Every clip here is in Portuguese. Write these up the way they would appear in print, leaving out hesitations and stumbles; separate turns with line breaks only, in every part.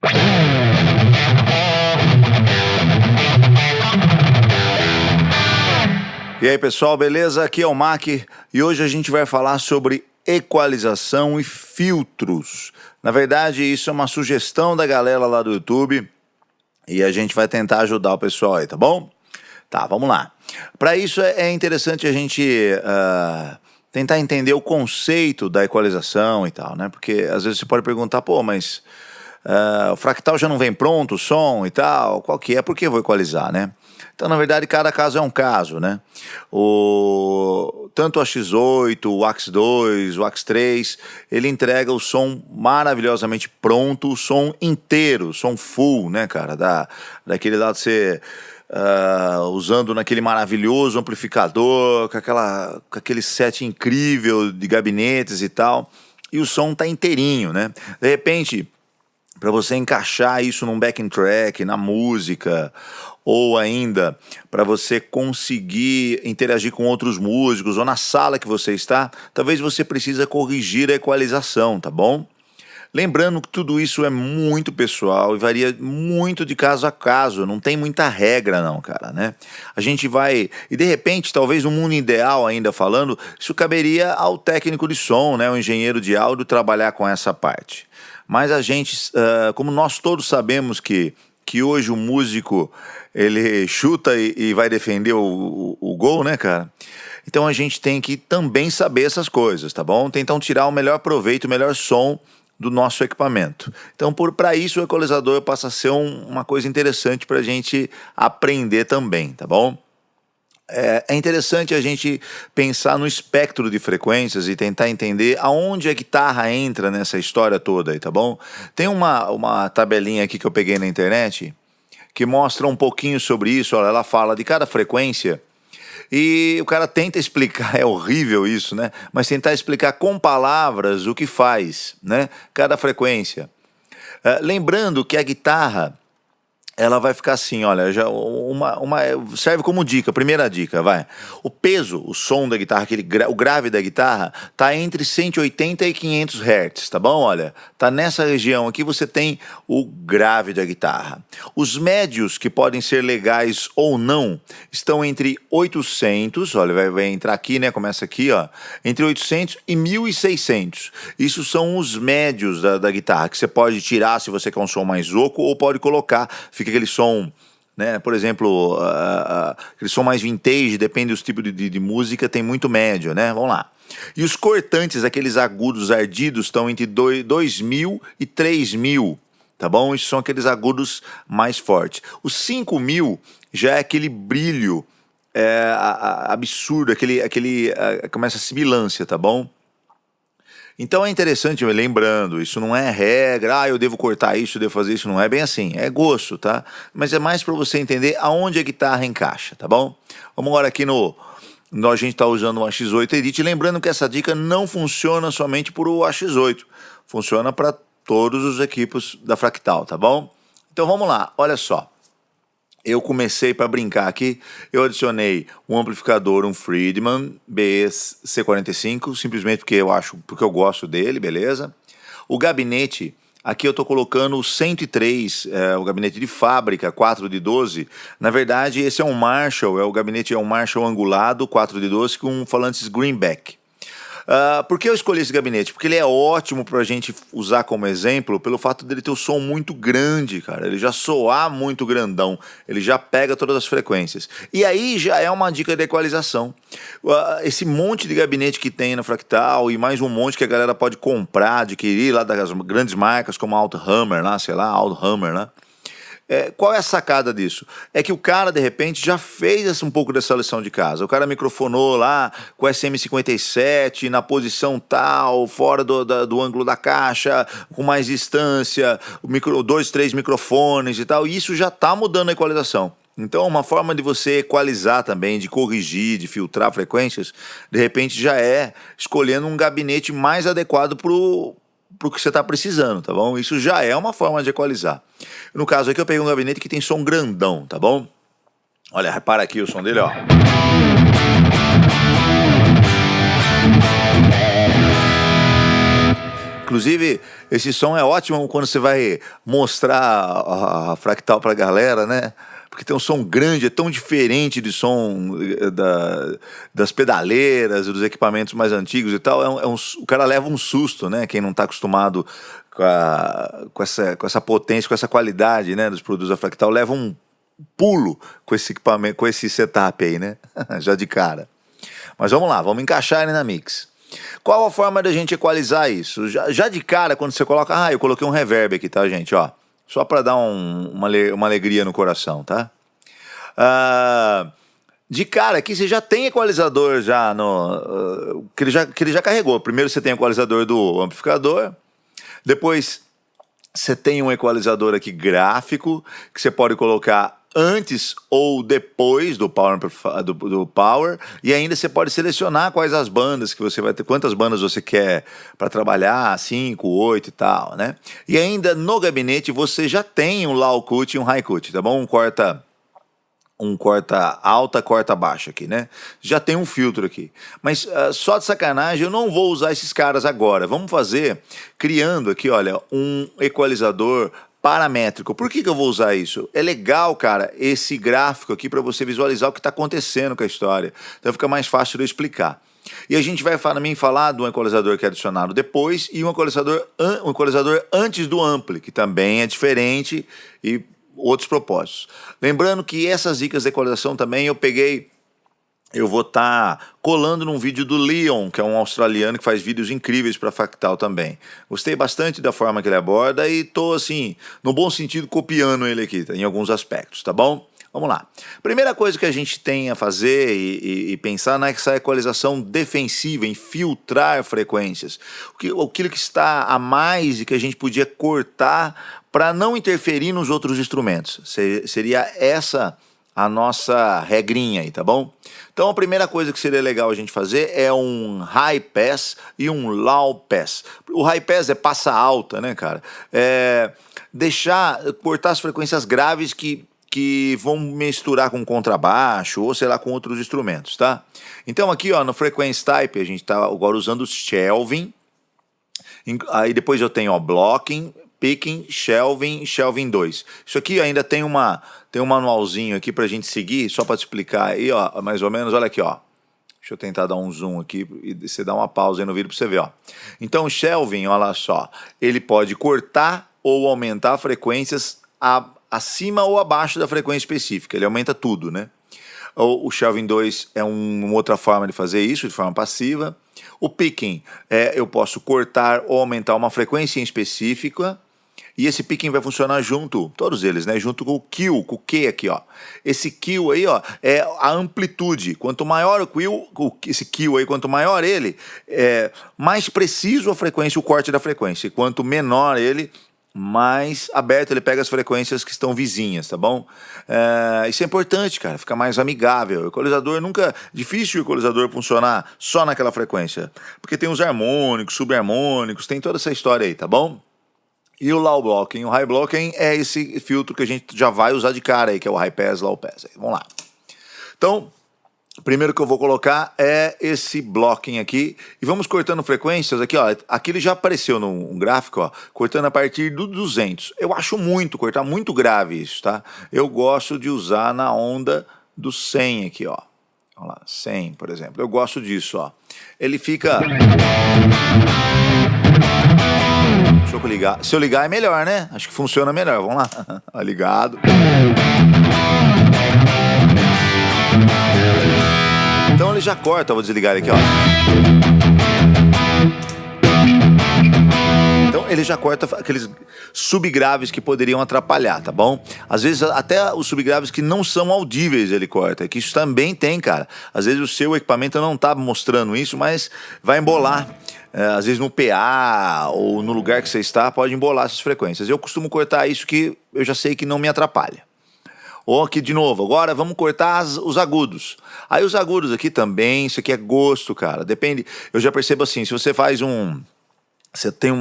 E aí pessoal, beleza? Aqui é o Mac e hoje a gente vai falar sobre equalização e filtros. Na verdade, isso é uma sugestão da galera lá do YouTube e a gente vai tentar ajudar o pessoal aí, tá bom? Tá, vamos lá. Para isso é interessante a gente tentar entender o conceito da equalização e tal, né? Porque às vezes você pode perguntar, pô, mas o fractal já não vem pronto, o som e tal, qual que é? Por que eu vou equalizar, né? Então, na verdade, cada caso é um caso, né? Tanto o AX8, o AX2, o AX3, ele entrega o som maravilhosamente pronto, o som inteiro, o som full, né, cara? Daquele lado de você usando naquele maravilhoso amplificador, com aquele set incrível de gabinetes e tal, e o som tá inteirinho, né? De repente, para você encaixar isso num backing track, na música, ou ainda para você conseguir interagir com outros músicos, ou na sala que você está, talvez você precise corrigir a equalização, tá bom? Lembrando que tudo isso é muito pessoal e varia muito de caso a caso, não tem muita regra não, cara, né? A gente vai... E de repente, talvez no mundo ideal ainda falando, isso caberia ao técnico de som, né? O engenheiro de áudio trabalhar com essa parte. Mas a gente, como nós todos sabemos que hoje o músico, ele chuta e vai defender o gol, né, cara? Então a gente tem que também saber essas coisas, tá bom? Tentar tirar o melhor proveito, o melhor som do nosso equipamento. Então, para isso, o equalizador passa a ser uma coisa interessante para a gente aprender também, tá bom? É interessante a gente pensar no espectro de frequências e tentar entender aonde a guitarra entra nessa história toda aí, tá bom? Tem uma tabelinha aqui que eu peguei na internet que mostra um pouquinho sobre isso. Olha, ela fala de cada frequência e o cara tenta explicar, é horrível isso, né? Mas tentar explicar com palavras o que faz, né? Cada frequência. Lembrando que a guitarra, ela vai ficar assim, olha, serve como dica, primeira dica, vai. O peso, o som da guitarra, o grave da guitarra, tá entre 180 e 500 Hz, tá bom? Olha, tá nessa região aqui você tem o grave da guitarra. Os médios, que podem ser legais ou não, estão entre 800, olha, vai entrar aqui, né, começa aqui, ó, entre 800 e 1600. Isso são os médios da guitarra, que você pode tirar se você quer um som mais oco, ou pode colocar, fica aquele som, né, por exemplo, aquele som mais vintage, depende do tipo de música, tem muito médio, né, vamos lá. E os cortantes, aqueles agudos ardidos, estão entre 2.000 e 3.000, tá bom? Isso são aqueles agudos mais fortes. Os 5.000 já é aquele brilho absurdo, começa a sibilância, tá bom? Então é interessante, lembrando, isso não é regra, eu devo cortar isso, eu devo fazer isso, não é bem assim, é gosto, tá? Mas é mais para você entender aonde a guitarra encaixa, tá bom? Vamos agora aqui a gente está usando o AX8 Edit, lembrando que essa dica não funciona somente para o AX8, funciona para todos os equipos da Fractal, tá bom? Então vamos lá, olha só. Eu comecei para brincar aqui, eu adicionei um amplificador, um Friedman BC45, simplesmente porque eu gosto dele, beleza? O gabinete, aqui eu estou colocando o 103, o gabinete de fábrica, 4 de 12. Na verdade, esse é um Marshall, o gabinete é um Marshall angulado, 4 de 12, com falantes Greenback. Por que eu escolhi esse gabinete? Porque ele é ótimo pra gente usar como exemplo pelo fato dele ter o som muito grande, cara. Ele já soar muito grandão, ele já pega todas as frequências. E aí já é uma dica de equalização. Esse monte de gabinete que tem na Fractal e mais um monte que a galera pode comprar, adquirir lá das grandes marcas como a Alto-Hammer, né? Qual é a sacada disso? É que o cara, de repente, já fez um pouco dessa lição de casa. O cara microfonou lá com SM57, na posição tal, fora do ângulo da caixa, com mais distância, 2, 3 microfones e tal, e isso já está mudando a equalização. Então, uma forma de você equalizar também, de corrigir, de filtrar frequências, de repente já é escolhendo um gabinete mais adequado pro que você está precisando, tá bom? Isso já é uma forma de equalizar. No caso aqui eu peguei um gabinete que tem som grandão, tá bom? Olha, repara aqui o som dele, ó. Inclusive, esse som é ótimo quando você vai mostrar a fractal pra galera, né? Porque tem um som grande, é tão diferente de som das pedaleiras, dos equipamentos mais antigos e tal. O cara leva um susto, né? Quem não está acostumado com essa potência, com essa qualidade, né, dos produtos da Fractal, leva um pulo com esse equipamento, com esse setup aí, né? Já de cara. Mas vamos lá, vamos encaixar ele na mix. Qual a forma da gente equalizar isso? Já de cara, quando você coloca... eu coloquei um reverb aqui, tá, gente? Ó, só para dar uma alegria no coração, tá? De cara aqui você já tem equalizador já que ele já carregou. Primeiro você tem o equalizador do amplificador, depois você tem um equalizador aqui gráfico que você pode colocar antes ou depois do power, e ainda você pode selecionar quais as bandas que você vai ter, quantas bandas você quer para trabalhar, 5, 8 e tal, né? E ainda no gabinete você já tem um low cut e um high cut, tá bom? Um corta alta, corta baixa aqui, né? Já tem um filtro aqui. Mas só de sacanagem, eu não vou usar esses caras agora. Vamos fazer criando aqui, olha, um equalizador paramétrico. Por que eu vou usar isso? É legal, cara, esse gráfico aqui para você visualizar o que está acontecendo com a história. Então fica mais fácil de eu explicar. E a gente vai também falar de um equalizador que é adicionado depois e um equalizador antes do ampli, que também é diferente e outros propósitos. Lembrando que essas dicas de equalização também eu vou estar colando num vídeo do Leon, que é um australiano que faz vídeos incríveis para Fractal também. Gostei bastante da forma que ele aborda e tô assim, no bom sentido, copiando ele aqui, em alguns aspectos, tá bom? Vamos lá. Primeira coisa que a gente tem a fazer e pensar nessa equalização defensiva, em filtrar frequências. Aquilo que está a mais e que a gente podia cortar para não interferir nos outros instrumentos. Seria essa a nossa regrinha aí, tá bom? Então a primeira coisa que seria legal a gente fazer é um high pass e um low pass. O high pass é passa alta, né, cara? Cortar as frequências graves que vão misturar com contrabaixo ou sei lá com outros instrumentos, tá? Então aqui, ó, no Frequency Type a gente tá agora usando o shelving. Aí depois eu tenho, ó, blocking, picking, shelving 2. Isso aqui ainda tem um manualzinho aqui pra gente seguir, só para te explicar aí, ó, mais ou menos, olha aqui, ó. Deixa eu tentar dar um zoom aqui e você dá uma pausa aí no vídeo pra você ver, ó. Então o shelving, olha só, ele pode cortar ou aumentar frequências acima ou abaixo da frequência específica, ele aumenta tudo, né? O shelving 2 é uma outra forma de fazer isso, de forma passiva. O picking, eu posso cortar ou aumentar uma frequência em específica, e esse picking vai funcionar junto, todos eles, né? Junto com o Q, com o Q aqui, ó. Esse Q aí, ó, é a amplitude. Quanto maior esse Q aí, quanto maior ele, mais preciso a frequência, o corte da frequência. E quanto menor ele, mais aberto ele pega as frequências que estão vizinhas, tá bom? Isso é importante, cara, fica mais amigável. O equalizador difícil o equalizador funcionar só naquela frequência, porque tem os harmônicos, subharmônicos, tem toda essa história aí, tá bom? E o low blocking, o high blocking é esse filtro que a gente já vai usar de cara aí, que é o high pass, low pass. Vamos lá. Então, primeiro que eu vou colocar é esse blocking aqui. E vamos cortando frequências aqui, ó. Aqui ele já apareceu num gráfico, ó. Cortando a partir do 200. Eu acho cortar muito grave isso, tá? Eu gosto de usar na onda do 100 aqui, ó. Olha lá, 100, por exemplo. Eu gosto disso, ó. Ele fica... Deixa eu ligar. Se eu ligar é melhor, né? Acho que funciona melhor. Vamos lá. Ligado. Então ele já corta, vou desligar ele aqui, ó. Então ele já corta aqueles subgraves que poderiam atrapalhar, tá bom? Às vezes até os subgraves que não são audíveis ele corta, que isso também tem, cara. Às vezes o seu equipamento não tá mostrando isso, mas vai embolar. Às vezes no PA ou no lugar que você está, pode embolar essas frequências. Eu costumo cortar isso que eu já sei que não me atrapalha. Ou aqui de novo, agora vamos cortar os agudos. Aí os agudos aqui também, isso aqui é gosto, cara. Depende, eu já percebo assim, se você faz Você tem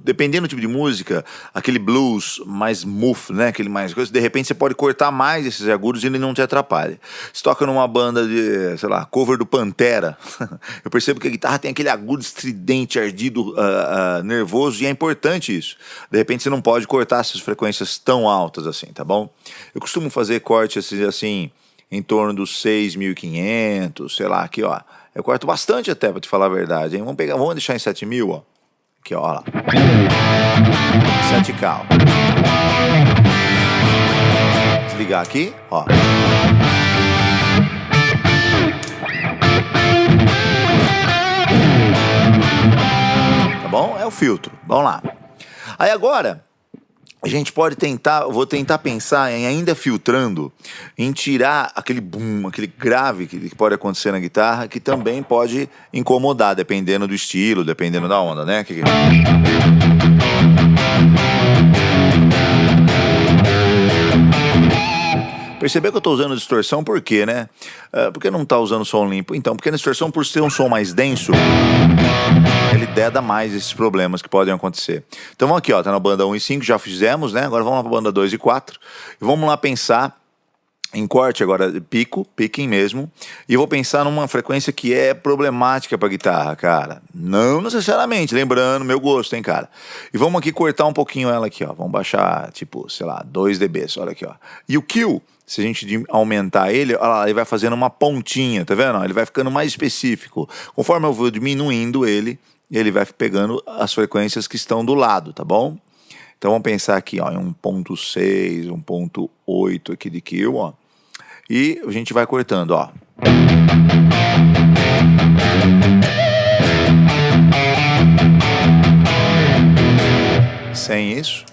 dependendo do tipo de música, aquele blues mais smooth, né? Aquele mais coisa, de repente você pode cortar mais esses agudos e ele não te atrapalha. Você toca numa banda de, sei lá, cover do Pantera, eu percebo que a guitarra tem aquele agudo estridente, ardido, nervoso, e é importante isso. De repente você não pode cortar essas frequências tão altas assim, tá bom? Eu costumo fazer cortes assim em torno dos 6.500, sei lá, aqui ó. Eu corto bastante até, pra te falar a verdade, hein? Vamos deixar em 7.000, ó. Aqui, ó lá. 7K. Ó. Desligar aqui, ó. Tá bom? É o filtro. Vamos lá. Aí agora, a gente pode vou tentar pensar em ainda filtrando, em tirar aquele boom, aquele grave que pode acontecer na guitarra, que também pode incomodar, dependendo do estilo, dependendo da onda, né? Percebeu que eu estou usando distorção por quê, né? Por que não está usando som limpo? Então, porque a distorção, por ser um som mais denso, ele deda mais esses problemas que podem acontecer. Então vamos aqui, ó, tá na banda 1 e 5, já fizemos, né? Agora vamos lá pra banda 2 e 4. E vamos lá pensar em corte agora, picking mesmo. E eu vou pensar numa frequência que é problemática pra guitarra, cara. Não necessariamente, lembrando, meu gosto, hein, cara. E vamos aqui cortar um pouquinho ela aqui, ó. Vamos baixar, tipo, sei lá, 2 dB, olha aqui, ó. E o kill, se a gente aumentar ele, olha lá, ele vai fazendo uma pontinha, tá vendo? Ele vai ficando mais específico. Conforme eu vou diminuindo ele vai pegando as frequências que estão do lado, tá bom? Então vamos pensar aqui, ó, em 1.6, 1.8 aqui de kill, ó. E a gente vai cortando, ó. Sem isso.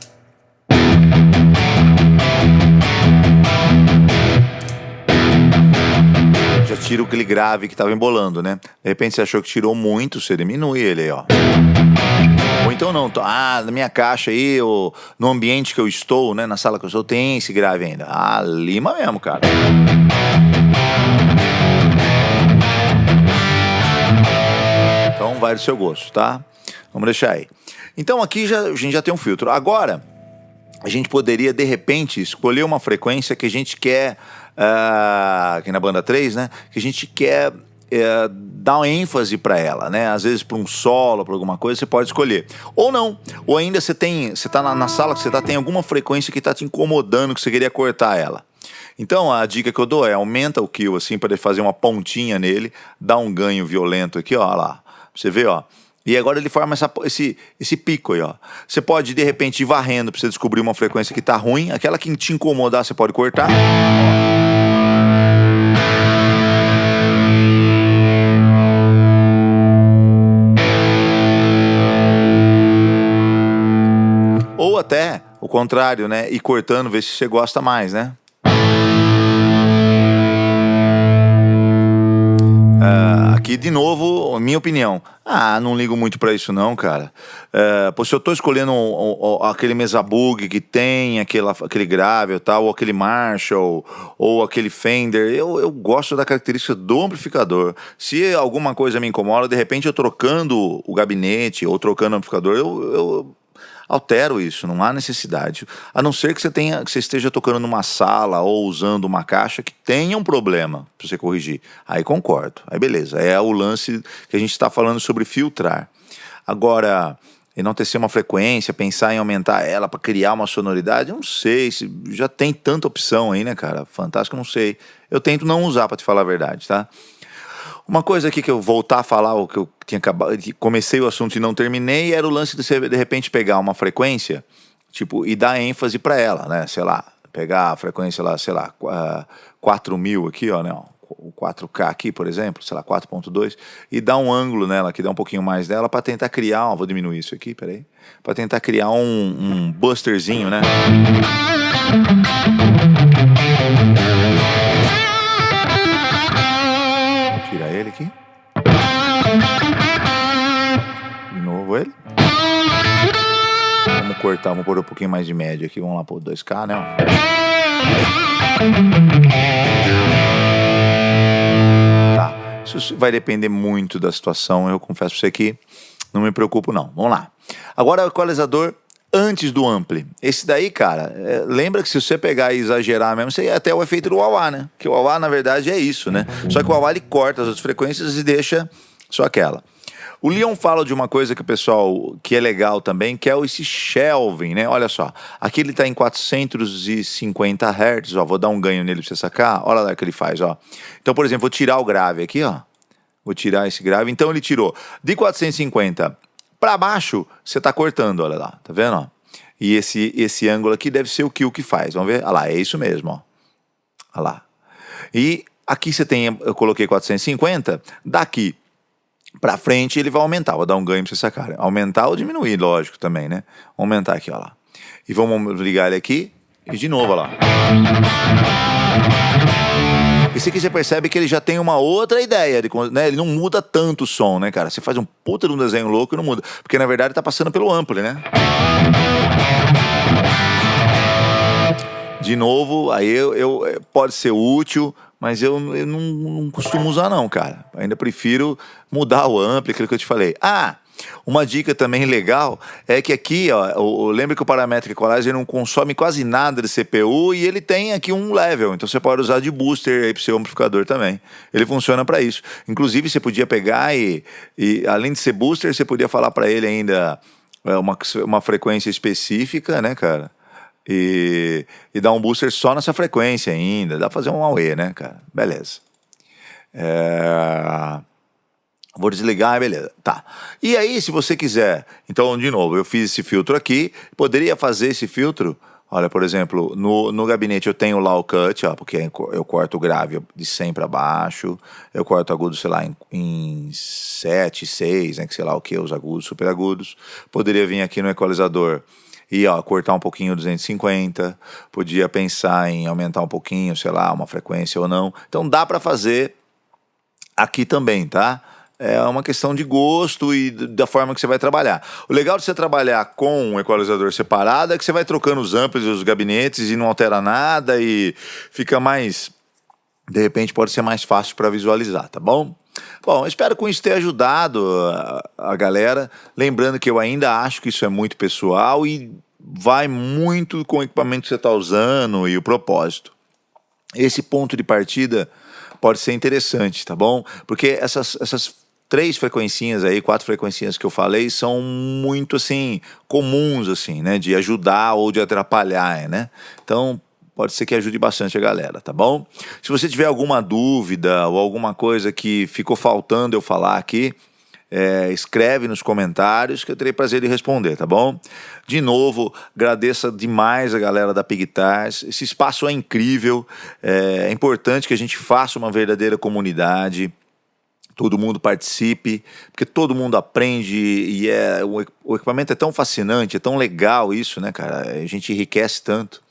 Já tira aquele grave que estava embolando, né? De repente você achou que tirou muito, você diminui ele aí, ó. Ou então não, na minha caixa aí, ou no ambiente que eu estou, né, na sala que eu estou, tem esse grave ainda. Lima mesmo, cara. Então vai do seu gosto, tá? Vamos deixar aí. Então aqui a gente já tem um filtro. Agora, a gente poderia, de repente, escolher uma frequência que a gente quer, aqui na banda 3, né, que a gente quer dar uma ênfase para ela, né? Às vezes para um solo, para alguma coisa, você pode escolher. Ou não. Ou ainda você tá na sala que você tá, tem alguma frequência que tá te incomodando, que você queria cortar ela. Então a dica que eu dou é aumenta o kill assim para fazer uma pontinha nele, dá um ganho violento aqui, ó lá. Você vê, ó. E agora ele forma esse pico aí, ó. Você pode de repente ir varrendo para você descobrir uma frequência que tá ruim, aquela que te incomodar você pode cortar. Ou até o contrário, né? Ir cortando, ver se você gosta mais, né? Aqui de novo, a minha opinião. Não ligo muito pra isso não, cara. Se eu tô escolhendo aquele Mesa Bug que tem aquele grave ou tal, ou aquele Marshall, ou aquele Fender, eu gosto da característica do amplificador. Se alguma coisa me incomoda, de repente eu trocando o gabinete ou trocando o amplificador, eu altero isso, não há necessidade. A não ser que você esteja tocando numa sala ou usando uma caixa que tenha um problema para você corrigir. Aí concordo, aí beleza. É o lance que a gente está falando sobre filtrar. Agora, enaltecer uma frequência, pensar em aumentar ela para criar uma sonoridade, eu não sei, já tem tanta opção aí, né, cara? Fantástico, eu não sei. Eu tento não usar, para te falar a verdade, tá? Uma coisa aqui que eu voltar a falar, o que eu tinha acabado, comecei o assunto e não terminei, era o lance de você, de repente, pegar uma frequência, tipo, e dar ênfase para ela, né? Sei lá, pegar a frequência lá, sei lá, 4.000 aqui, ó, né? O 4K aqui, por exemplo, sei lá, 4.2, e dar um ângulo nela, que dá um pouquinho mais dela, para tentar criar, vou diminuir isso aqui, peraí, para tentar criar um busterzinho, né? Tirar ele aqui. De novo ele. Vamos cortar, vamos pôr um pouquinho mais de média aqui. Vamos lá pôr 2K, né? Tá. Isso vai depender muito da situação. Eu confesso pra você que Não me preocupo não. Vamos lá. Agora o equalizador antes do ampli. Esse daí, cara, lembra que se você pegar e exagerar mesmo, você ia até o efeito do wah-wah, né? Que o wah-wah, na verdade, é isso, né? Só que o wah-wah, ele corta as outras frequências e deixa só aquela. O Leon fala de uma coisa que o pessoal, que é legal também, que é esse shelving, né? Olha só, aqui ele tá em 450 Hz, ó, vou dar um ganho nele pra você sacar, olha lá o que ele faz, ó. Então, por exemplo, vou tirar o grave aqui, ó. Vou tirar esse grave, então ele tirou de 450 para baixo, você tá cortando, olha lá, tá vendo, ó? E esse ângulo aqui deve ser o que faz, vamos ver? Olha lá, é isso mesmo, ó. Olha lá. E aqui você tem, eu coloquei 450, daqui pra frente ele vai aumentar, vou dar um ganho pra você sacar. Aumentar ou diminuir, lógico, também, né? Aumentar aqui, ó lá. E vamos ligar ele aqui, e de novo, ó lá. Esse aqui você percebe que ele já tem uma outra ideia, né? Ele não muda tanto o som, né, cara? Você faz um puta de um desenho louco e não muda. Porque, na verdade, tá passando pelo ampli, né? De novo, aí pode ser útil, mas eu não costumo usar não, cara. Ainda prefiro mudar o ampli, aquilo que eu te falei. Uma dica também legal é que aqui, ó, lembra que o Parametric Equalizer não consome quase nada de CPU e ele tem aqui um level, então você pode usar de booster aí pro seu amplificador também. Ele funciona para isso. Inclusive você podia pegar e além de ser booster, você podia falar para ele ainda uma frequência específica, né, cara? E dar um booster só nessa frequência ainda. Dá pra fazer um AUE, né, cara? Beleza. Vou desligar, beleza. Tá. E aí, se você quiser... Então, de novo, eu fiz esse filtro aqui. Poderia fazer esse filtro... Olha, por exemplo, no gabinete eu tenho lá o cut, ó, porque eu corto o grave de 100 para baixo. Eu corto agudo, sei lá, em 7, 6, né, que sei lá o que, os agudos, super agudos. Poderia vir aqui no equalizador e ó, cortar um pouquinho 250. Podia pensar em aumentar um pouquinho, sei lá, uma frequência ou não. Então dá para fazer aqui também, tá? É uma questão de gosto e da forma que você vai trabalhar. O legal de você trabalhar com um equalizador separado é que você vai trocando os amplos e os gabinetes e não altera nada e fica mais... De repente pode ser mais fácil para visualizar, tá bom? Bom, espero com isso ter ajudado a galera. Lembrando que eu ainda acho que isso é muito pessoal e vai muito com o equipamento que você está usando e o propósito. Esse ponto de partida pode ser interessante, tá bom? Porque essas 3 frequencinhas aí, 4 frequencinhas que eu falei, são muito, assim, comuns, assim, né? De ajudar ou de atrapalhar, né? Então, pode ser que ajude bastante a galera, tá bom? Se você tiver alguma dúvida ou alguma coisa que ficou faltando eu falar aqui, escreve nos comentários que eu terei prazer de responder, tá bom? De novo, agradeço demais a galera da Pigtars. Esse espaço é incrível, é importante que a gente faça uma verdadeira comunidade. Todo mundo participe, porque todo mundo aprende e o equipamento é tão fascinante, é tão legal isso, né, cara? A gente enriquece tanto.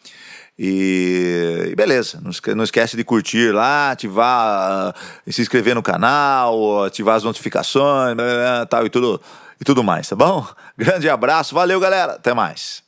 E beleza, não esquece de curtir lá, ativar, se inscrever no canal, ativar as notificações, tal, e tudo mais, tá bom? Grande abraço, valeu galera, até mais.